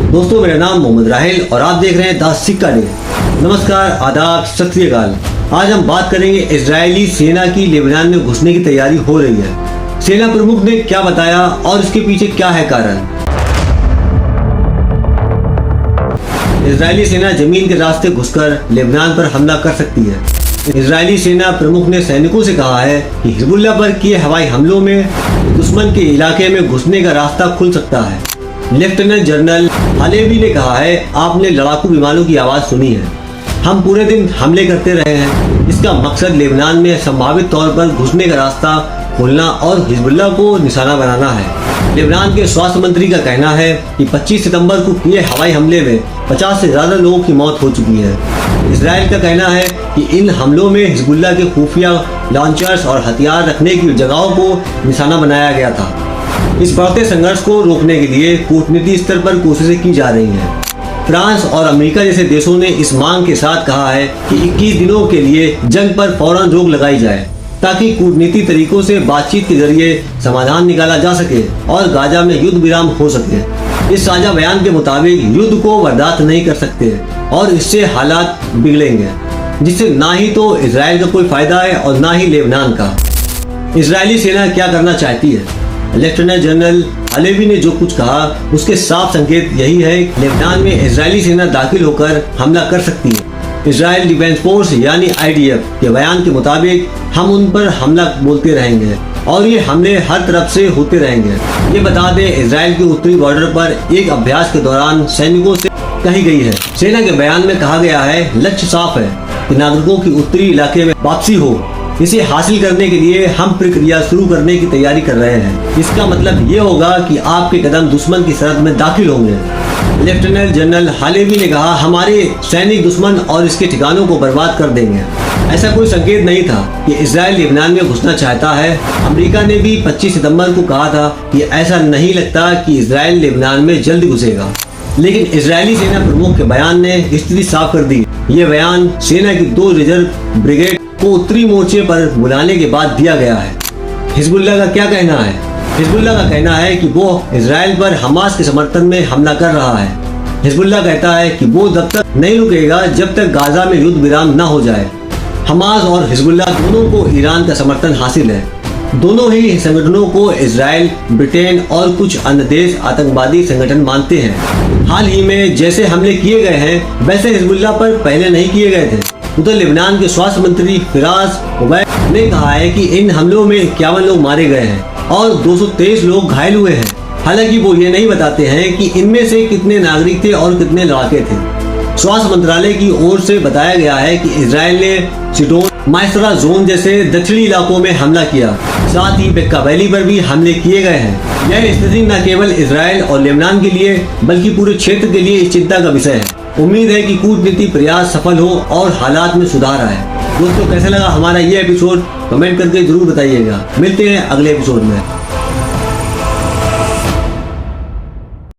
दोस्तों, मेरा नाम मोहम्मद राहिल और आप देख रहे हैं द सिक्का डे। नमस्कार, आदाब, सत श्री अकाल। आज हम बात करेंगे इजरायली सेना की लेबनान में घुसने की तैयारी हो रही है। सेना प्रमुख ने क्या बताया और इसके पीछे क्या है कारण। इजरायली सेना जमीन के रास्ते घुसकर लेबनान पर हमला कर सकती है। इजरायली सेना प्रमुख ने सैनिकों से कहा है कि हिजबुल्लाह पर किए हवाई हमलों में दुश्मन के इलाके में घुसने का रास्ता खुल सकता है। लेफ्टिनेंट जनरल हालेवी ने कहा है, आपने लड़ाकू विमानों की आवाज़ सुनी है। हम पूरे दिन हमले करते रहे हैं। इसका मकसद लेबनान में संभावित तौर पर घुसने का रास्ता खोलना और हिजबुल्लाह को निशाना बनाना है। लेबनान के स्वास्थ्य मंत्री का कहना है कि 25 सितंबर को किए हवाई हमले में 50 से ज़्यादा लोगों की मौत हो चुकी है। इजराइल का कहना है कि इन हमलों में हिजबुल्लाह के खुफिया लॉन्चर्स और हथियार रखने की जगहों को निशाना बनाया गया था। इस बढ़ते संघर्ष को रोकने के लिए कूटनीतिक स्तर पर कोशिशें की जा रही हैं। फ्रांस और अमेरिका जैसे देशों ने इस मांग के साथ कहा है कि 21 दिनों के लिए जंग पर फौरन रोक लगाई जाए ताकि कूटनीतिक तरीकों से बातचीत के जरिए समाधान निकाला जा सके और गाजा में युद्ध विराम हो सके। इस साझा बयान के मुताबिक युद्ध को बर्दाश्त नहीं कर सकते और इससे हालात बिगड़ेंगे, जिससे ना ही तो इजराइल का कोई फायदा है और ना ही लेबनान का। इजरायली सेना क्या करना चाहती है? लेफ्टिनेंट जनरल हालेवी ने जो कुछ कहा उसके साफ संकेत यही है कि लेबनान में इजरायली सेना दाखिल होकर हमला कर सकती है। इजराइल डिफेंस फोर्स यानी IDF के बयान के मुताबिक हम उन पर हमला बोलते रहेंगे और ये हमले हर तरफ से होते रहेंगे। ये बता दें, इजराइल के उत्तरी बॉर्डर पर एक अभ्यास के दौरान सैनिकों से कही गई है। सेना के बयान में कहा गया है, लक्ष्य साफ है कि नागरिकों की उत्तरी इलाके में वापसी हो। इसे हासिल करने के लिए हम प्रक्रिया शुरू करने की तैयारी कर रहे हैं। इसका मतलब ये होगा कि आपके कदम दुश्मन की सरहद में दाखिल होंगे। लेफ्टिनेंट जनरल हालेवी ने कहा, हमारे सैनिक दुश्मन और इसके ठिकानों को बर्बाद कर देंगे। ऐसा कोई संकेत नहीं था कि इजराइल लेबनान में घुसना चाहता है। अमेरिका ने भी 25 सितंबर को कहा था कि ऐसा नहीं लगता कि इजराइल लेबनान में जल्द घुसेगा, लेकिन इजरायली सेना प्रमुख के बयान ने स्थिति साफ कर दी। ये बयान सेना की 2 रिजर्व ब्रिगेड को उत्तरी मोर्चे पर बुलाने के बाद दिया गया है। हिजबुल्लाह का क्या कहना है? हिजबुल्लाह का कहना है कि वो इजराइल पर हमास के समर्थन में हमला कर रहा है। हिजबुल्लाह कहता है कि वो तब तक नहीं रुकेगा जब तक गाजा में युद्ध विराम न हो जाए। हमास और हिजबुल्लाह दोनों को ईरान का समर्थन हासिल है। दोनों ही संगठनों को इजराइल, ब्रिटेन और कुछ अन्य देश आतंकवादी संगठन मानते हैं। हाल ही में जैसे हमले किए गए हैं वैसे हिजबुल्लाह पर पहले नहीं किए गए थे। उधर लेबनान के स्वास्थ्य मंत्री फिराज उबैद ने कहा है कि इन हमलों में 51 लोग मारे गए हैं और 223 लोग घायल हुए हैं। हालांकि वो ये नहीं बताते हैं कि इनमें से कितने नागरिक थे और कितने लड़ाके थे। स्वास्थ्य मंत्रालय की ओर से बताया गया है कि इजराइल ने सिडोन, माइसरा जोन जैसे दक्षिणी इलाकों में हमला किया। साथ ही बेक्का वैली पर भी हमले किए गए हैं। यह स्थिति न केवल इजराइल और लेबनान के लिए बल्कि पूरे क्षेत्र के लिए चिंता का विषय है। उम्मीद है कि कूटनीतिक प्रयास सफल हो और हालात में सुधार आए। दोस्तों, कैसा लगा हमारा ये एपिसोड कमेंट करके जरूर बताइएगा। मिलते हैं अगले एपिसोड में।